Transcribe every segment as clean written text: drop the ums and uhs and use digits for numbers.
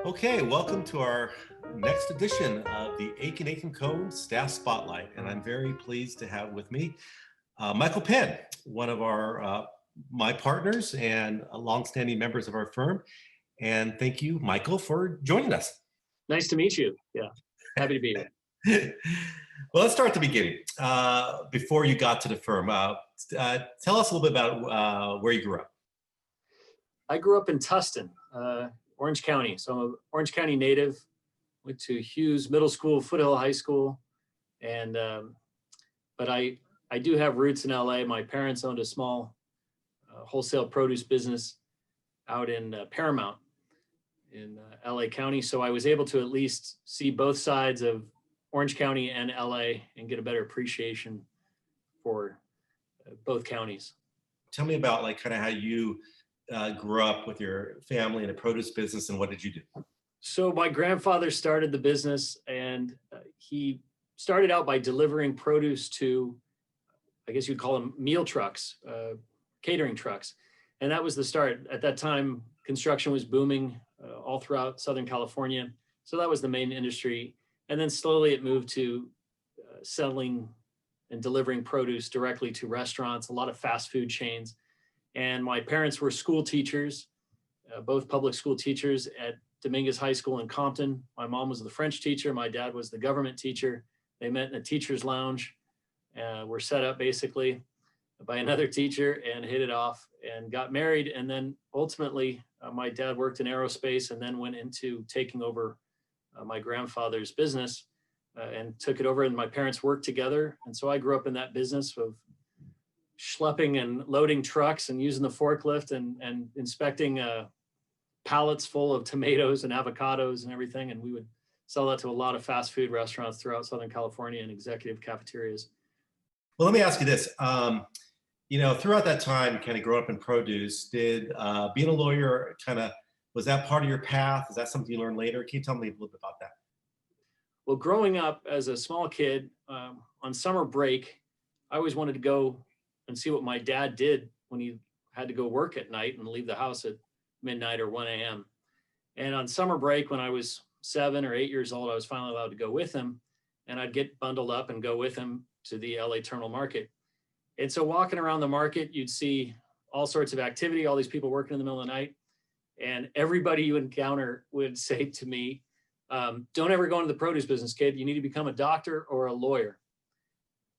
Okay, welcome to our next edition of the Aitken Aitken Cohn Staff Spotlight, and I'm very pleased to have with me Michael Penn, one of my partners and longstanding members of our firm. And thank you, Michael, for joining us. Nice to meet you. Yeah, happy to be here. Well, let's start at the beginning. Before you got to the firm, tell us a little bit about where you grew up. I grew up in Tustin, Orange County. So I'm an Orange County native. Went to Hughes Middle School, Foothill High School, and but I do have roots in LA. My parents owned a small wholesale produce business out in Paramount in LA County. So I was able to at least see both sides of Orange County and LA and get a better appreciation for both counties. Tell me about kind of how you grew up with your family in a produce business, and what did you do? So my grandfather started the business, and he started out by delivering produce to, I guess you'd call them meal trucks, catering trucks. And that was the start. At that time, construction was booming all throughout Southern California. So that was the main industry. And then slowly it moved to selling and delivering produce directly to restaurants, a lot of fast food chains. And my parents were school teachers, both public school teachers at Dominguez High School in Compton. My mom was the French teacher. My dad was the government teacher. They met in a teacher's lounge, were set up basically by another teacher and hit it off and got married. And then ultimately, my dad worked in aerospace and then went into taking over my grandfather's business and took it over. And my parents worked together. And so I grew up in that business of schlepping and loading trucks and using the forklift and inspecting pallets full of tomatoes and avocados and everything. And we would sell that to a lot of fast food restaurants throughout Southern California and executive cafeterias. Well, let me ask you this. Throughout that time, you kind of grew up in produce. Did being a lawyer was that part of your path? Is that something you learned later? Can you tell me a little bit about that? Well, growing up as a small kid, on summer break, I always wanted to go and see what my dad did when he had to go work at night and leave the house at midnight or 1 a.m. And on summer break, when I was 7 or 8 years old, I was finally allowed to go with him, and I'd get bundled up and go with him to the LA Terminal Market. And so walking around the market, you'd see all sorts of activity, all these people working in the middle of the night. And everybody you encounter would say to me, don't ever go into the produce business, kid. You need to become a doctor or a lawyer.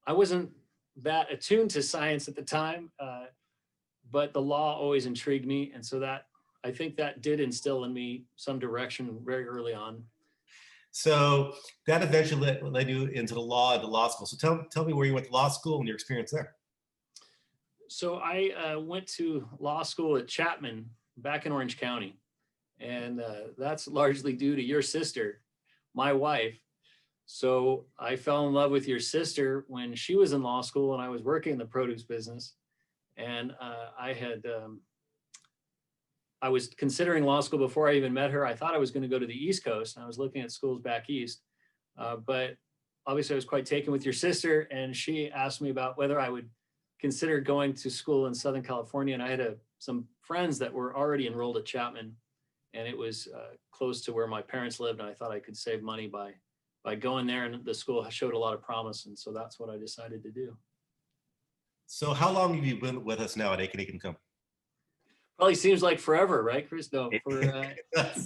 I wasn't that attuned to science at the time, but the law always intrigued me. And so I think that did instill in me some direction very early on. So that eventually led you into the law school. So tell me where you went to law school and your experience there. So I went to law school at Chapman back in Orange County. And that's largely due to your sister, my wife. So I fell in love with your sister when she was in law school and I was working in the produce business. And I was considering law school before I even met her. I thought I was going to go to the East Coast, and I was looking at schools back east. But obviously I was quite taken with your sister, and she asked me about whether I would consider going to school in Southern California. And I had some friends that were already enrolled at Chapman, and it was close to where my parents lived. And I thought I could save money by going there, and the school showed a lot of promise. And so that's what I decided to do. So how long have you been with us now at Aitken Aitken Cohn? Probably seems like forever, right, Chris? No, for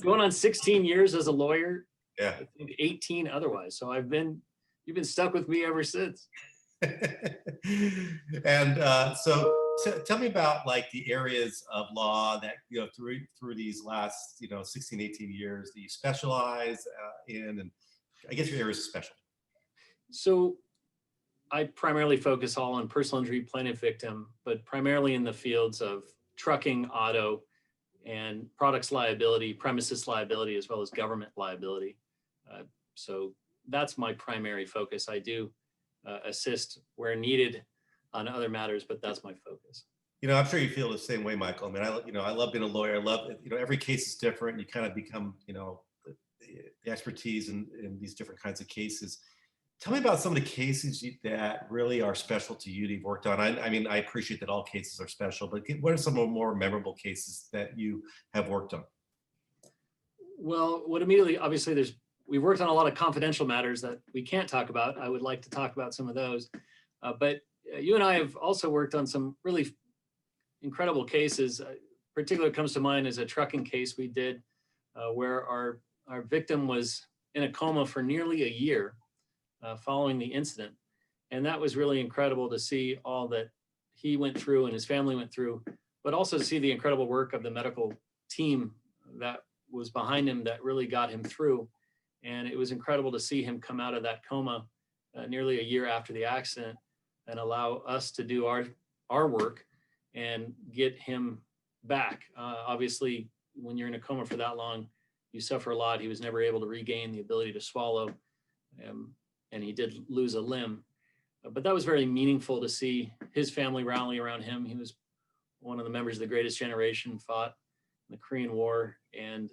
going on 16 years as a lawyer. Yeah. I think 18 otherwise. So you've been stuck with me ever since. And so tell me about the areas of law that, through these last, 16, 18 years that you specialize in, and I guess your areas of specialty. So I primarily focus all on personal injury plaintiff victim, but primarily in the fields of trucking, auto, and products liability, premises liability, as well as government liability. So that's my primary focus. I do assist where needed on other matters, but that's my focus. I'm sure you feel the same way, Michael. I mean, I love being a lawyer. I love, every case is different. You kind of become, the expertise in these different kinds of cases. Tell me about some of the cases that really are special to you that you've worked on. I mean, I appreciate that all cases are special, but what are some of the more memorable cases that you have worked on? Well, what immediately, obviously, we've worked on a lot of confidential matters that we can't talk about. I would like to talk about some of those. But you and I have also worked on some really incredible cases. Particular comes to mind is a trucking case we did where our victim was in a coma for nearly a year following the incident. And that was really incredible to see all that he went through and his family went through, but also to see the incredible work of the medical team that was behind him that really got him through. And it was incredible to see him come out of that coma nearly a year after the accident and allow us to do our work and get him back. Obviously, when you're in a coma for that long, you suffer a lot. He was never able to regain the ability to swallow, and he did lose a limb. But that was very meaningful to see his family rally around him. He was one of the members of the Greatest Generation, fought in the Korean War, and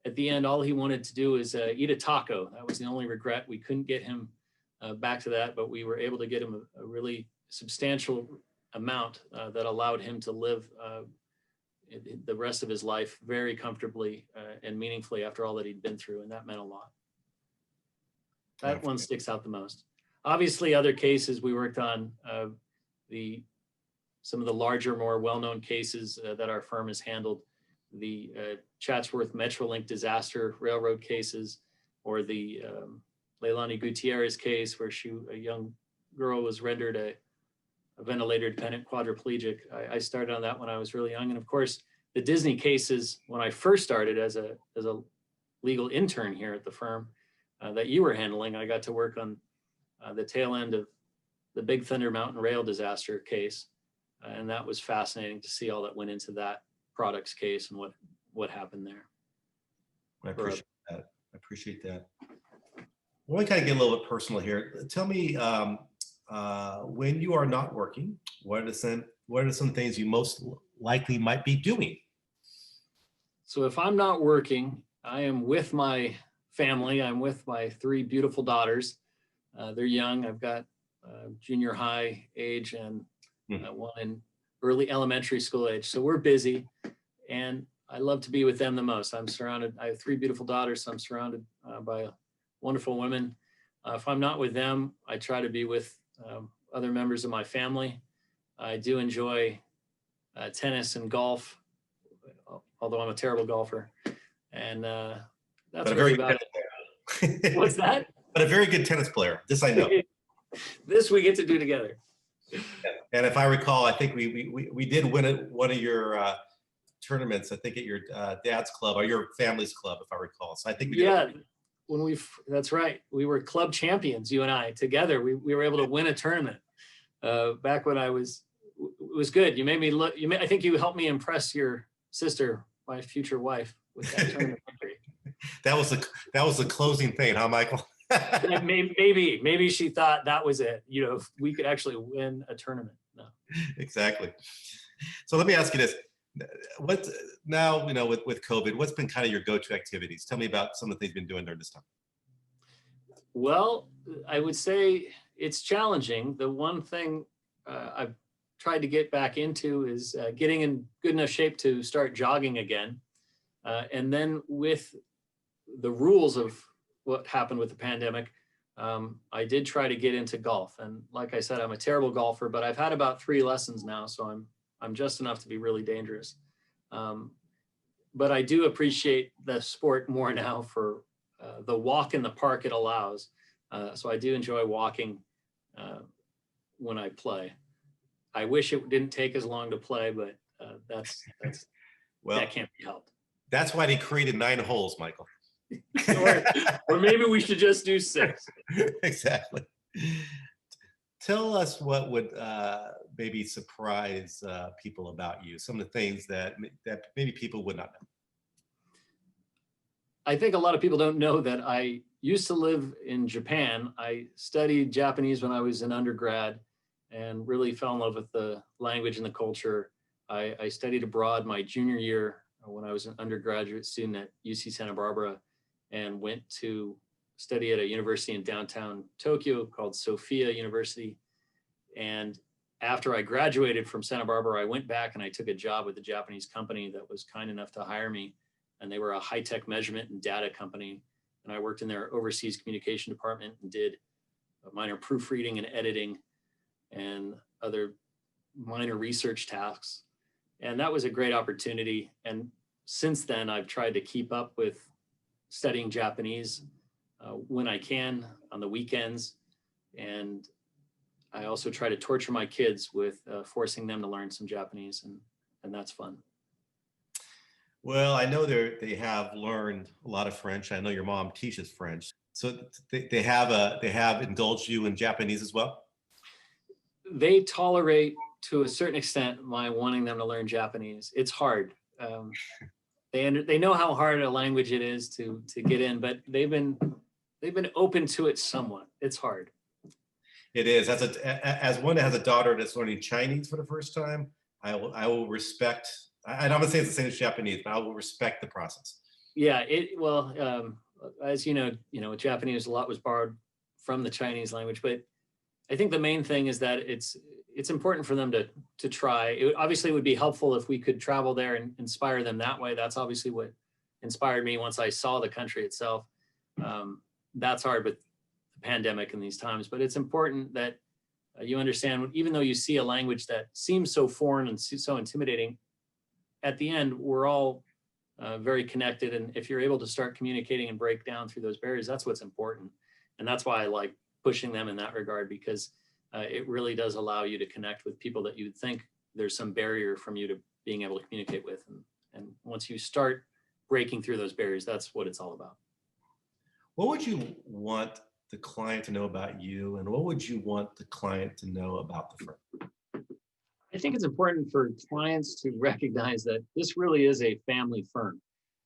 at the end, all he wanted to do is eat a taco. That was the only regret. We couldn't get him back to that, but we were able to get him a really substantial amount that allowed him to live the rest of his life very comfortably and meaningfully after all that he'd been through, and that meant a lot. That one sticks out the most. Obviously, other cases we worked on, some of the larger, more well-known cases that our firm has handled, the Chatsworth Metrolink disaster railroad cases, or the Leilani Gutierrez case where a young girl was rendered a ventilator-dependent quadriplegic. I started on that when I was really young. And of course, the Disney cases, when I first started as a legal intern here at the firm that you were handling, I got to work on the tail end of the Big Thunder Mountain Rail disaster case. And that was fascinating to see all that went into that products case and what happened there. I appreciate that. I appreciate that. I want to kind of get a little bit personal here. Tell me, when you are not working, what are some things you most likely might be doing? So if I'm not working, I am with my family. I'm with my 3 beautiful daughters. They're young. I've got junior high age and one in early elementary school age. So we're busy, and I love to be with them the most. I have 3 beautiful daughters, so I'm surrounded by wonderful women. If I'm not with them, I try to be with other members of my family. I do enjoy tennis and golf, although I'm a terrible golfer. And that's really about it. What's that? But a very good tennis player. This I know. This we get to do together. And if I recall, I think we did win one of your tournaments, I think at your dad's club or your family's club, if I recall. So I think we did. Yeah. That's right. We were club champions, you and I together. We were able to win a tournament back when it was good. You made me look, I think you helped me impress your sister, my future wife, with that tournament victory. That was the closing thing, huh, Michael? maybe she thought that was it. We could actually win a tournament. No. Exactly. So let me ask you this. What now, with COVID, what's been kind of your go-to activities? Tell me about some of the things you've been doing during this time. Well, I would say it's challenging. The one thing I've tried to get back into is getting in good enough shape to start jogging again. And then with the rules of what happened with the pandemic, I did try to get into golf. And like I said, I'm a terrible golfer, but I've had about 3 lessons now, so I'm just enough to be really dangerous. But I do appreciate the sport more now for the walk in the park it allows. So I do enjoy walking when I play. I wish it didn't take as long to play, but that can't be helped. That's why they created 9 holes, Michael. or maybe we should just do 6. Exactly. Tell us what would maybe surprise people about you, some of the things that maybe people would not know. I think a lot of people don't know that I used to live in Japan. I studied Japanese when I was in undergrad and really fell in love with the language and the culture. I studied abroad my junior year when I was an undergraduate student at UC Santa Barbara and went to study at a university in downtown Tokyo called Sophia University. And after I graduated from Santa Barbara, I went back and I took a job with a Japanese company that was kind enough to hire me and they were a high-tech measurement and data company. And I worked in their overseas communication department and did minor proofreading and editing and other minor research tasks. And that was a great opportunity. And since then, I've tried to keep up with studying Japanese when I can on the weekends. And I also try to torture my kids with forcing them to learn some Japanese, and that's fun. Well, I know they have learned a lot of French. I know your mom teaches French, so they have indulged you in Japanese as well. They tolerate, to a certain extent, my wanting them to learn Japanese. It's hard. They know how hard a language it is to get in, but they've been open to it somewhat. It's hard. It is. As one that has a daughter that's learning Chinese for the first time, I will respect. I'm not saying it's the same as Japanese, but I will respect the process. Yeah. As you know, Japanese, a lot was borrowed from the Chinese language, but I think the main thing is that it's important for them to try. Obviously, it would be helpful if we could travel there and inspire them that way. That's obviously what inspired me once I saw the country itself. That's hard with the pandemic in these times, but it's important that you understand, even though you see a language that seems so foreign and so intimidating, at the end, we're all very connected. And if you're able to start communicating and break down through those barriers, that's what's important. And that's why I like pushing them in that regard, because it really does allow you to connect with people that you'd think there's some barrier from you to being able to communicate with. And once you start breaking through those barriers, that's what it's all about. What would you want the client to know about you, and what would you want the client to know about the firm? I think it's important for clients to recognize that this really is a family firm.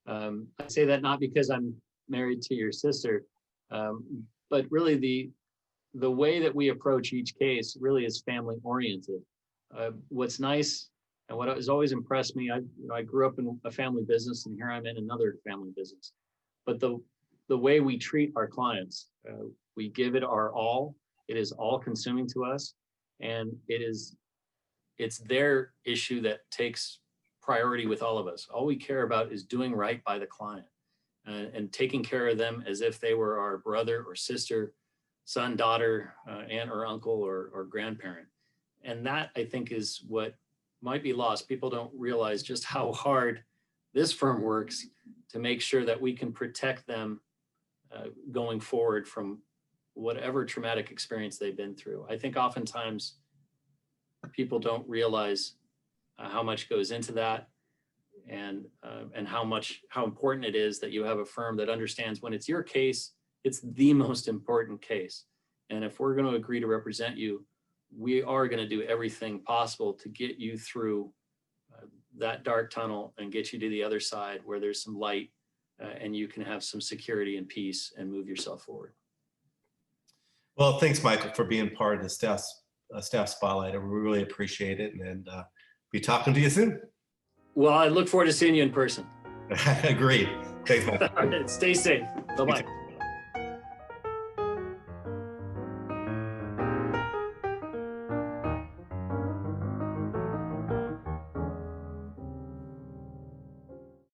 I say that not because I'm married to your sister, but really the way that we approach each case really is family oriented. What's nice and what has always impressed me, I grew up in a family business, and here I'm in another family business. But the way we treat our clients, we give it our all. It is all consuming to us, and it's their issue that takes priority with all of us. All we care about is doing right by the client and taking care of them as if they were our brother or sister, son, daughter, aunt or uncle or grandparent. And that, I think, is what might be lost. People don't realize just how hard this firm works to make sure that we can protect them going forward from whatever traumatic experience they've been through. I think oftentimes people don't realize how much goes into that, and how important it is that you have a firm that understands when it's your case, it's the most important case. And if we're going to agree to represent you, we are going to do everything possible to get you through that dark tunnel and get you to the other side where there's some light and you can have some security and peace and move yourself forward. Well, thanks, Michael, for being part of the staff spotlight. We really appreciate it, and be talking to you soon. Well, I look forward to seeing you in person. Agreed. Thanks, Michael. All right, stay safe. Bye-bye.